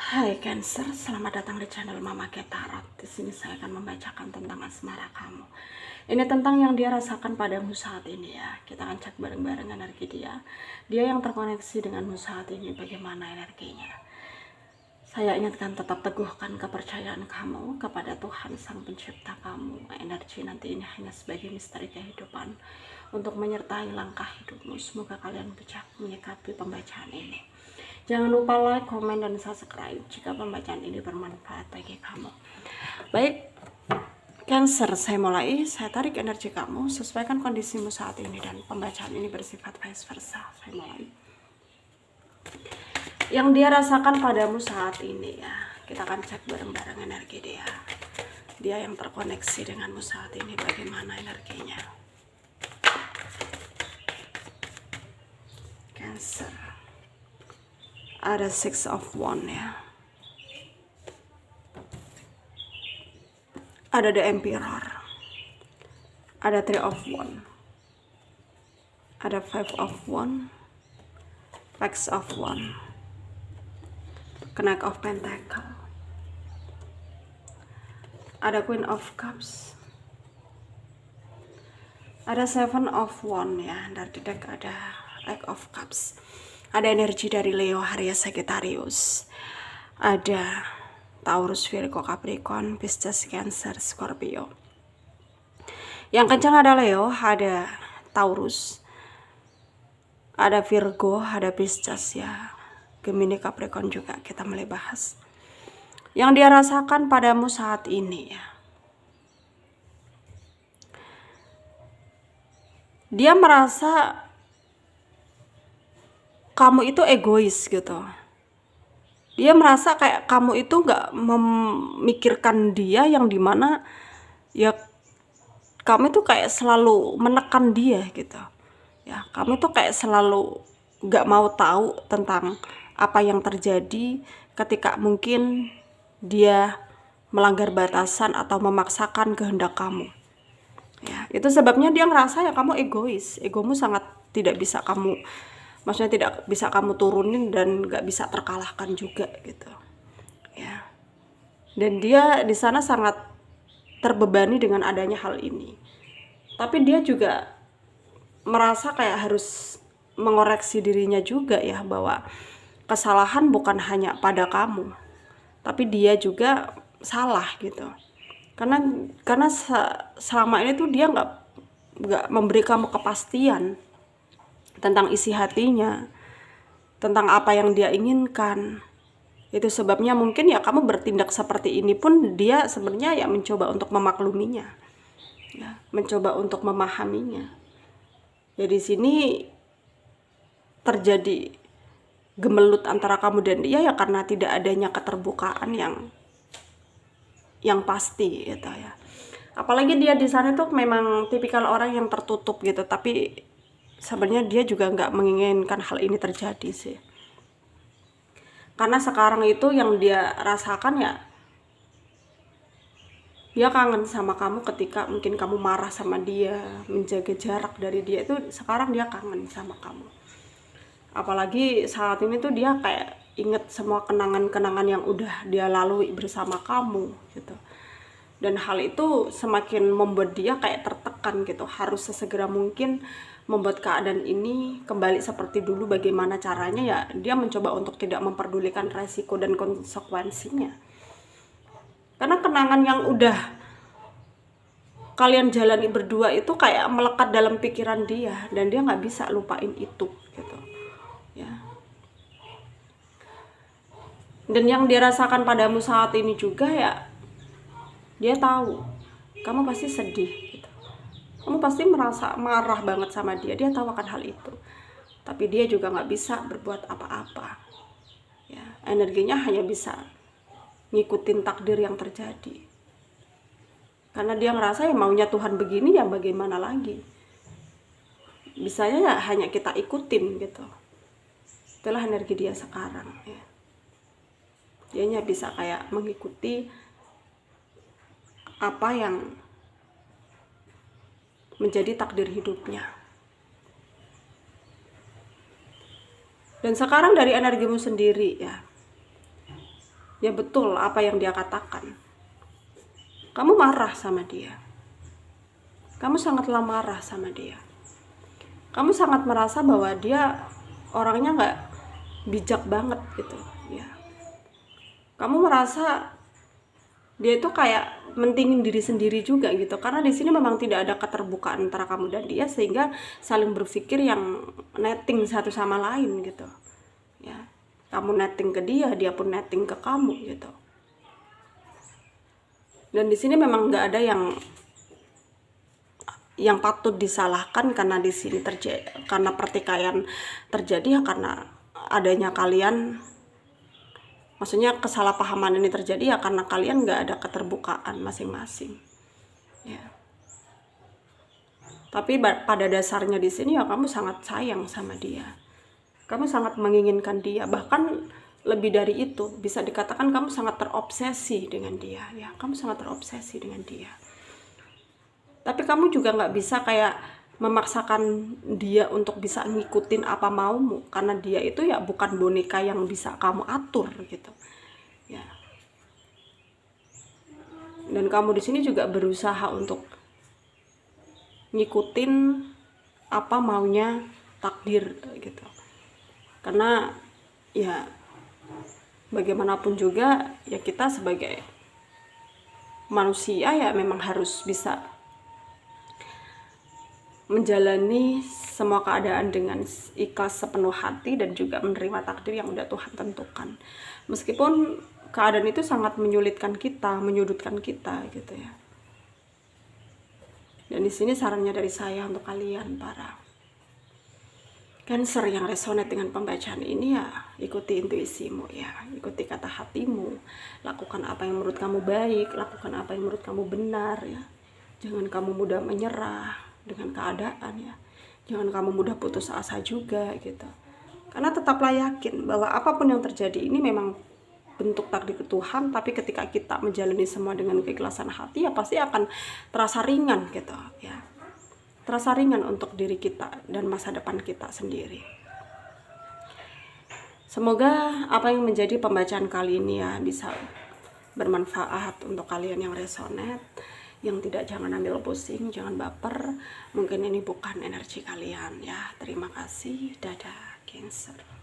Hai Cancer, selamat datang di channel Mama Tarot. Di sini saya akan membacakan tentang asmara kamu. Ini tentang yang dia rasakan padamu saat ini ya. Kita akan cek bareng-bareng energi dia. Dia yang terkoneksi denganmu saat ini, bagaimana energinya. Saya ingatkan, tetap teguhkan kepercayaan kamu kepada Tuhan Sang Pencipta kamu. Energi nanti ini hanya sebagai misteri kehidupan untuk menyertai langkah hidupmu. Semoga kalian bijak menyikapi pembacaan ini. Jangan lupa like, komen, dan subscribe jika pembacaan ini bermanfaat bagi kamu. Baik, Cancer, saya mulai. Saya tarik energi kamu, sesuaikan kondisimu saat ini, dan pembacaan ini bersifat vice versa. Saya mulai. Yang dia rasakan padamu saat ini ya, kita akan cek bareng-bareng energi dia. Dia yang terkoneksi denganmu saat ini, bagaimana energinya. Cancer, ada Six of Wands ya, ada The Emperor, ada Three of Wands, ada Five of Wands, Page of Wands, Knight of Pentacle, ada Queen of Cups, ada Seven of Wands ya, dari deck ada Eight of Cups. Ada energi dari Leo, Aries, Sagittarius, ada Taurus, Virgo, Capricorn, Pisces, Cancer, Scorpio. Yang kencang ada Leo, ada Taurus, ada Virgo, ada Pisces ya, Gemini, Capricorn juga kita mulai bahas. Yang dia rasakan padamu saat ini ya, dia merasa kamu itu egois gitu. Dia merasa kayak kamu itu nggak memikirkan dia, yang dimana ya kamu itu kayak selalu menekan dia gitu ya. Kamu itu kayak selalu nggak mau tahu tentang apa yang terjadi ketika mungkin dia melanggar batasan atau memaksakan kehendak kamu ya. Itu sebabnya dia ngerasa ya kamu egois, egomu sangat tidak bisa kamu, maksudnya tidak bisa kamu turunin dan nggak bisa terkalahkan juga gitu ya. Dan dia di sana sangat terbebani dengan adanya hal ini. Tapi dia juga merasa kayak harus mengoreksi dirinya juga ya, bahwa kesalahan bukan hanya pada kamu, tapi dia juga salah gitu. Karena selama ini tuh dia nggak memberi kamu kepastian tentang isi hatinya, tentang apa yang dia inginkan. Itu sebabnya mungkin ya kamu bertindak seperti ini pun dia sebenarnya ya mencoba untuk memakluminya ya, mencoba untuk memahaminya ya. Di sini terjadi gemelut antara kamu dan dia ya, karena tidak adanya keterbukaan yang pasti gitu ya. Apalagi dia di sana tuh memang tipikal orang yang tertutup gitu, tapi sebenarnya dia juga nggak menginginkan hal ini terjadi sih. Karena sekarang itu yang dia rasakan ya, dia kangen sama kamu ketika mungkin kamu marah sama dia, menjaga jarak dari dia, itu sekarang dia kangen sama kamu. Apalagi saat ini tuh dia kayak inget semua kenangan-kenangan yang udah dia lalui bersama kamu gitu. Dan hal itu semakin membuat dia kayak tertekan gitu, harus sesegera mungkin membuat keadaan ini kembali seperti dulu. Bagaimana caranya ya, dia mencoba untuk tidak memperdulikan resiko dan konsekuensinya. Karena kenangan yang udah kalian jalani berdua itu kayak melekat dalam pikiran dia, dan dia nggak bisa lupain itu gitu ya. Dan yang dia rasakan padamu saat ini juga ya, dia tahu kamu pasti sedih gitu. Kamu pasti merasa marah banget sama dia. Dia tahu akan hal itu. Tapi dia juga nggak bisa berbuat apa-apa. Ya, energinya hanya bisa ngikutin takdir yang terjadi. Karena dia ngerasa ya maunya Tuhan begini, ya bagaimana lagi. Bisanya ya hanya kita ikutin gitu. Itulah energi dia sekarang ya. Dia hanya bisa kayak mengikuti apa yang menjadi takdir hidupnya. Dan sekarang dari energimu sendiri ya, ya betul apa yang dia katakan. Kamu marah sama dia. Kamu sangatlah marah sama dia. Kamu sangat merasa bahwa dia orangnya nggak bijak banget gitu ya. Kamu merasa dia itu kayak mentingin diri sendiri juga gitu, karena di sini memang tidak ada keterbukaan antara kamu dan dia, sehingga saling berpikir yang netting satu sama lain gitu ya. Kamu netting ke dia, dia pun netting ke kamu gitu. Dan di sini memang nggak ada yang patut disalahkan, karena di sini karena pertikaian terjadi ya karena adanya kalian, maksudnya kesalahpahaman ini terjadi ya karena kalian nggak ada keterbukaan masing-masing ya. Tapi pada dasarnya di sini ya kamu sangat sayang sama dia, kamu sangat menginginkan dia, bahkan lebih dari itu bisa dikatakan kamu sangat terobsesi dengan dia ya. Kamu sangat terobsesi dengan dia, tapi kamu juga nggak bisa kayak memaksakan dia untuk bisa ngikutin apa maumu, karena dia itu ya bukan boneka yang bisa kamu atur gitu ya. Dan kamu di sini juga berusaha untuk ngikutin apa maunya takdir gitu, karena ya bagaimanapun juga ya kita sebagai manusia ya memang harus bisa menjalani semua keadaan dengan ikhlas sepenuh hati dan juga menerima takdir yang udah Tuhan tentukan, meskipun keadaan itu sangat menyulitkan kita, menyudutkan kita gitu ya. Dan di sini sarannya dari saya untuk kalian para Cancer yang resonate dengan pembacaan ini ya, ikuti intuisimu ya, ikuti kata hatimu, lakukan apa yang menurut kamu baik, lakukan apa yang menurut kamu benar ya. Jangan kamu mudah menyerah dengan keadaan ya, jangan kamu mudah putus asa juga gitu, karena tetaplah yakin bahwa apapun yang terjadi ini memang bentuk takdir Tuhan. Tapi ketika kita menjalani semua dengan keikhlasan hati ya pasti akan terasa ringan gitu ya, terasa ringan untuk diri kita dan masa depan kita sendiri. Semoga apa yang menjadi pembacaan kali ini ya bisa bermanfaat untuk kalian yang resonate. Yang tidak, jangan ambil pusing, jangan baper. Mungkin ini bukan energi kalian ya. Terima kasih. Dadah, Cancer.